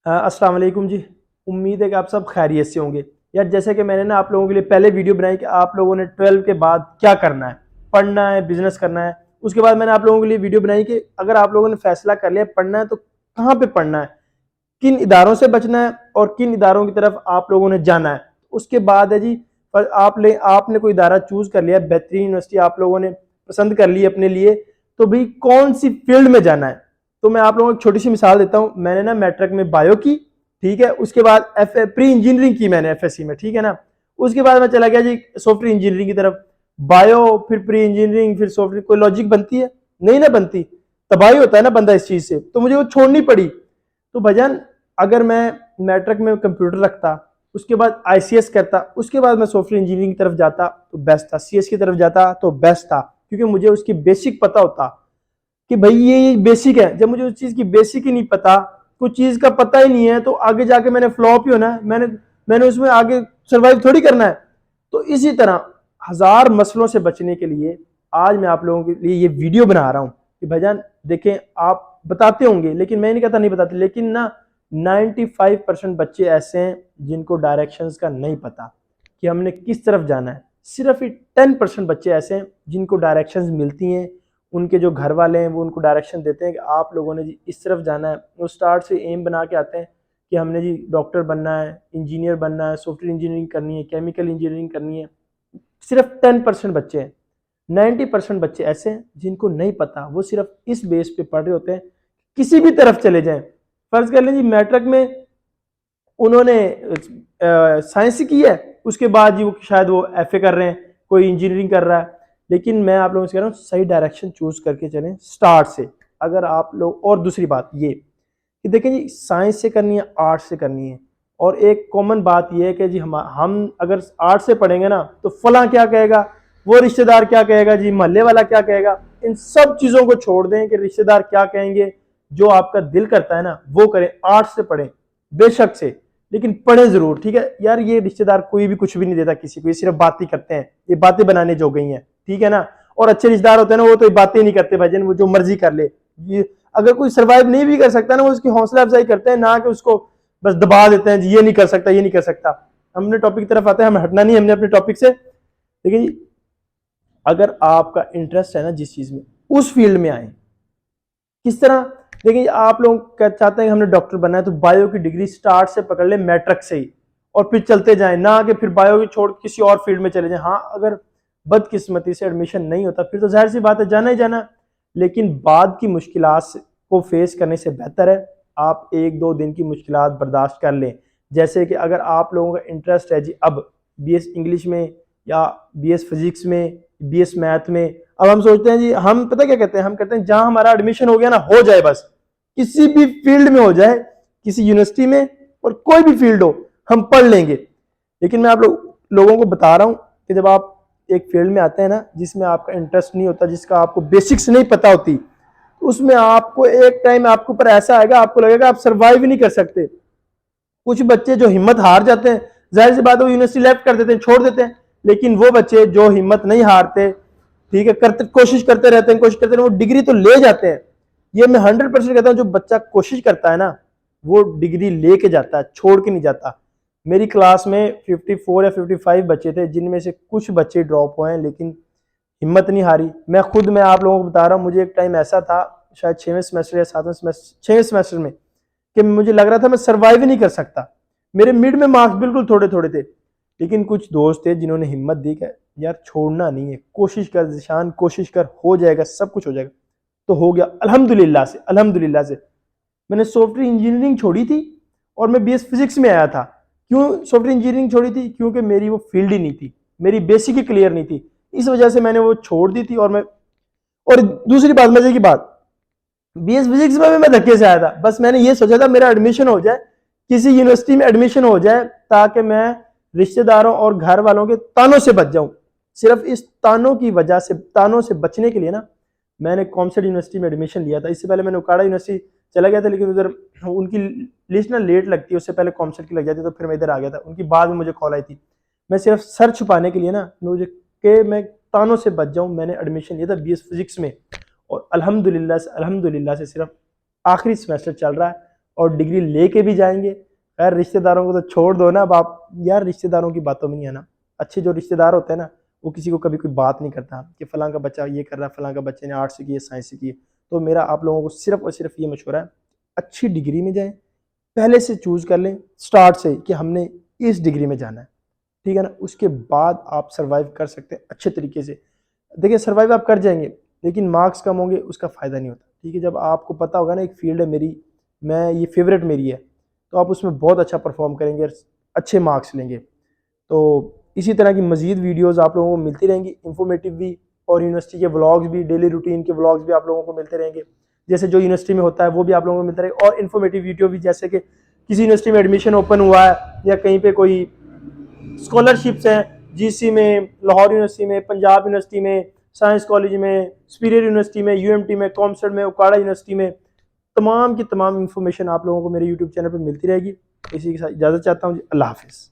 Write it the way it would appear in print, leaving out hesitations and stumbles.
अस्सलाम वालेकुम जी। उम्मीद है कि आप सब खैरियत से होंगे। यार जैसे कि मैंने ना आप लोगों के लिए पहले वीडियो बनाई कि आप लोगों ने 12 के बाद क्या करना है, पढ़ना है, बिजनेस करना है। उसके बाद मैंने आप लोगों के लिए वीडियो बनाई कि अगर आप लोगों ने फैसला कर लिया पढ़ना है तो कहाँ पे पढ़ना है, किन इदारों से बचना है और किन इदारों की तरफ आप लोगों ने जाना है। उसके बाद है जी, पर आपने कोई इदारा चूज कर लिया, बेहतरीन यूनिवर्सिटी आप लोगों ने पसंद कर ली अपने लिए, तो भाई कौन सी फील्ड में जाना है। तो मैं आप लोगों को एक छोटी सी मिसाल देता हूँ। मैंने ना मैट्रिक में बायो की, ठीक है। उसके बाद एफ प्री इंजीनियरिंग की मैंने एफएससी में, ठीक है ना। उसके बाद मैं चला गया जी सॉफ्टवेयर इंजीनियरिंग की तरफ। बायो फिर प्री इंजीनियरिंग फिर सॉफ्टवेयर, कोई लॉजिक बनती है? नहीं ना बनती। तबाही होता है ना बंदा इस चीज से, तो मुझे वो छोड़नी पड़ी। तो भजन, अगर मैं मैट्रिक में कंप्यूटर रखता, उसके बाद आईसीएस करता, उसके बाद मैं सॉफ्टवेयर इंजीनियरिंग की तरफ जाता तो बेस्ट था, सीएस की तरफ जाता तो बेस्ट था, क्योंकि मुझे उसकी बेसिक पता होता कि भाई ये बेसिक है। जब मुझे उस चीज की बेसिक ही नहीं पता, कुछ चीज का पता ही नहीं है, तो आगे जाके मैंने फ्लॉप ही होना है। मैंने उसमें आगे सर्वाइव थोड़ी करना है। तो इसी तरह हजार मसलों से बचने के लिए आज मैं आप लोगों के लिए ये वीडियो बना रहा हूं कि भाईजान देखें, आप बताते होंगे, लेकिन मैं नहीं कहता नहीं बताते, लेकिन ना 95% बच्चे ऐसे हैं जिनको डायरेक्शंस का नहीं पता कि हमने किस तरफ जाना है। सिर्फ ही 10% बच्चे ऐसे हैं जिनको डायरेक्शंस मिलती हैं, उनके जो घर वाले हैं वो उनको डायरेक्शन देते हैं कि आप लोगों ने जी इस तरफ जाना है। वो स्टार्ट से एम बना के आते हैं कि हमने जी डॉक्टर बनना है, इंजीनियर बनना है, सॉफ्टवेयर इंजीनियरिंग करनी है, केमिकल इंजीनियरिंग करनी है। सिर्फ 10% बच्चे हैं। 90% बच्चे ऐसे हैं जिनको नहीं पता, वो सिर्फ इस बेस पे पढ़ रहे होते हैं किसी भी तरफ चले जाएं। फर्ज कर लीजिए मैट्रिक में उन्होंने साइंस की है, उसके बाद जी वो शायद वो एफए कर रहे हैं, कोई इंजीनियरिंग कर रहा है। लेकिन मैं आप लोगों से कह रहा हूँ सही डायरेक्शन चूज करके चलें स्टार्ट से। अगर आप लोग, और दूसरी बात ये कि देखें जी, साइंस से करनी है, आर्ट्स से करनी है, और एक कॉमन बात यह है कि जी हम अगर आर्ट्स से पढ़ेंगे ना तो फला क्या कहेगा, वो रिश्तेदार क्या कहेगा जी, मोहल्ले वाला क्या कहेगा, इन सब चीजों को छोड़ दें कि रिश्तेदार क्या कहेंगे। जो आपका दिल करता है ना वो करें, आर्ट्स से पढ़ें बेशक से, लेकिन पढ़े जरूर, ठीक है यार। ये रिश्तेदार कोई भी कुछ भी नहीं देता किसी को, ये सिर्फ बातें करते हैं, ये बातें बनाने जो गई हैं, ठीक है ना। और अच्छे रिश्तेदार होते हैं ना वो तो बातें नहीं करते भाईजान, वो जो मर्जी कर ले। ये अगर कोई सर्वाइव नहीं भी कर सकता ना, वो उसकी हौसला अफजाई करते हैं, ना कि उसको बस दबा देते हैं जी ये नहीं कर सकता, ये नहीं कर सकता। हमने टॉपिक की तरफ आते हैं, हम हटना नहीं हमने अपने टॉपिक से। लेकिन अगर आपका इंटरेस्ट है ना जिस चीज में, उस फील्ड में आए। किस तरह? देखिए आप लोग चाहते हैं कि हमने डॉक्टर बनना है, तो बायो की डिग्री स्टार्ट से पकड़ ले, मैट्रिक से ही, और फिर चलते जाएं, ना कि फिर बायो की छोड़ किसी और फील्ड में चले जाएं। हाँ, अगर बदकिस्मती से एडमिशन नहीं होता फिर तो जाहिर सी बात है जाना ही जाना। लेकिन बाद की मुश्किलात को फेस करने से बेहतर है आप एक दो दिन की मुश्किलात बर्दाश्त कर लें। जैसे कि अगर आप लोगों का इंटरेस्ट है जी अब बीएस इंग्लिश में, या बीएस फिजिक्स में, बीएस मैथ में, अब हम सोचते हैं जी, हम पता क्या कहते हैं, हम कहते हैं जहां हमारा एडमिशन हो गया ना, हो जाए बस, किसी भी फील्ड में हो जाए, किसी यूनिवर्सिटी में, और कोई भी फील्ड हो हम पढ़ लेंगे। लेकिन मैं आप लोगों को बता रहा हूं कि जब आप एक फील्ड में आते हैं ना जिसमें आपका इंटरेस्ट नहीं होता, जिसका आपको बेसिक्स नहीं पता होती, तो उसमें आपको एक टाइम आपके ऊपर ऐसा आएगा, आपको लगेगा आप सर्वाइव ही नहीं कर सकते। कुछ बच्चे जो हिम्मत हार जाते हैं, जाहिर सी बात है वो यूनिवर्सिटी लेफ्ट कर देते हैं, छोड़ देते हैं। लेकिन वो बच्चे जो हिम्मत नहीं हारते, ठीक है, करते कोशिश करते रहते हैं, कोशिश करते हैं, वो डिग्री तो ले जाते हैं। ये मैं 100% कहता हूं, जो बच्चा कोशिश करता है ना वो डिग्री लेके जाता है, छोड़ के नहीं जाता। मेरी क्लास में 54 या 55 बच्चे थे, जिनमें से कुछ बच्चे ड्रॉप हुए हैं, लेकिन हिम्मत नहीं हारी। मैं आप लोगों को बता रहा हूँ, मुझे एक टाइम ऐसा था, शायद 6वें सेमेस्टर या 7वें सेमेस्टर, 6वें सेमेस्टर में, कि मुझे लग रहा था मैं सर्वाइव ही नहीं कर सकता। मेरे मिड में मार्क्स बिल्कुल थोड़े थोड़े थे, लेकिन कुछ दोस्त थे जिन्होंने हिम्मत दी कि यार छोड़ना नहीं है, कोशिश कर जिशान, कोशिश कर, हो जाएगा, सब कुछ हो जाएगा। तो हो गया अल्हम्दुलिल्लाह से, अल्हम्दुलिल्लाह से। मैंने सॉफ्टवेयर इंजीनियरिंग छोड़ी थी और मैं बीएस फिजिक्स में आया था। क्यों सॉफ्टवेयर इंजीनियरिंग छोड़ी थी? क्योंकि मेरी वो फील्ड ही नहीं थी, मेरी बेसिक ही क्लियर नहीं थी, इस वजह से मैंने वो छोड़ दी थी। और दूसरी बात, मजे की बात, बीएस फिजिक्स में भी मैं धक्के से आया था। बस मैंने ये सोचा था मेरा एडमिशन हो जाए, किसी यूनिवर्सिटी में एडमिशन हो जाए, ताकि मैं रिश्तेदारों और घर वालों के तानों से बच जाऊं। सिर्फ इस तानों की वजह से, तानों से बचने के लिए ना, मैंने कॉमसेट यूनिवर्सिटी में एडमिशन लिया था। इससे पहले मैंने उकाड़ा यूनिवर्सिटी चला गया था, लेकिन उधर उनकी लिस्ट ना लेट लगती है, उससे पहले कॉमसेट की लग जाती, तो फिर मैं इधर आ गया था। उनकी बाद में मुझे कॉल आई थी। मैं सिर्फ सर छुपाने के लिए ना, मुझे कि मैं तानों से बच जाऊं, मैंने एडमिशन लिया था बीएस फिजिक्स में। और अल्हम्दुलिल्लाह से सिर्फ आखिरी सेमेस्टर चल रहा है, और डिग्री लेके भी जाएंगे। खैर रिश्तेदारों को तो छोड़ दो ना, अब आप यार रिश्तेदारों की बातों में नहीं आना। अच्छे जो रिश्तेदार होते हैं ना, वो किसी को कभी कोई बात नहीं करता कि फलां का बच्चा ये कर रहा है, फलां का बच्चे ने आर्ट्स से किए, साइंस से किए। तो मेरा आप लोगों को सिर्फ और सिर्फ ये मशवरा है, अच्छी डिग्री में जाएं, पहले से चूज कर लें स्टार्ट से कि हमने इस डिग्री में जाना है, ठीक है ना। उसके बाद आप सर्वाइव कर सकते हैं अच्छे तरीके से। देखिए सर्वाइव आप कर जाएंगे, लेकिन मार्क्स कम होंगे उसका फ़ायदा नहीं होता, ठीक है। जब आपको पता होगा ना एक फील्ड है मेरी, मैं ये फेवरेट मेरी है, तो आप उसमें बहुत अच्छा परफॉर्म करेंगे और अच्छे मार्क्स लेंगे। तो इसी तरह की मज़ीद वीडियोस आप लोगों को मिलती रहेंगी, इंफॉर्मेटिव भी, और यूनिवर्सिटी के व्लॉग्स भी, डेली रूटीन के व्लॉग्स भी आप लोगों को मिलते रहेंगे। जैसे जो यूनिवर्सिटी में होता है वो भी आप लोगों को मिलता रहेगा, और इन्फॉर्मेटिव वीडियो भी, जैसे कि किसी यूनिवर्सिटी में एडमिशन ओपन हुआ है या कहीं पे कोई स्कॉलरशिप्स हैं, जीसी में, लाहौर यूनिवर्सिटी में, पंजाब यूनिवर्सिटी में, साइंस कॉलेज में, सुपीरियर यूनिवर्सिटी में, यूएमटी में, कॉमसर्ट में, उकाड़ा यूनिवर्सिटी में, तमाम की तमाम इंफॉर्मेशन आप लोगों को मेरे यूट्यूब चैनल पर मिलती रहेगी। इसी के साथ इजाज़त चाहता हूँ जी, अल्लाह हाफिज़।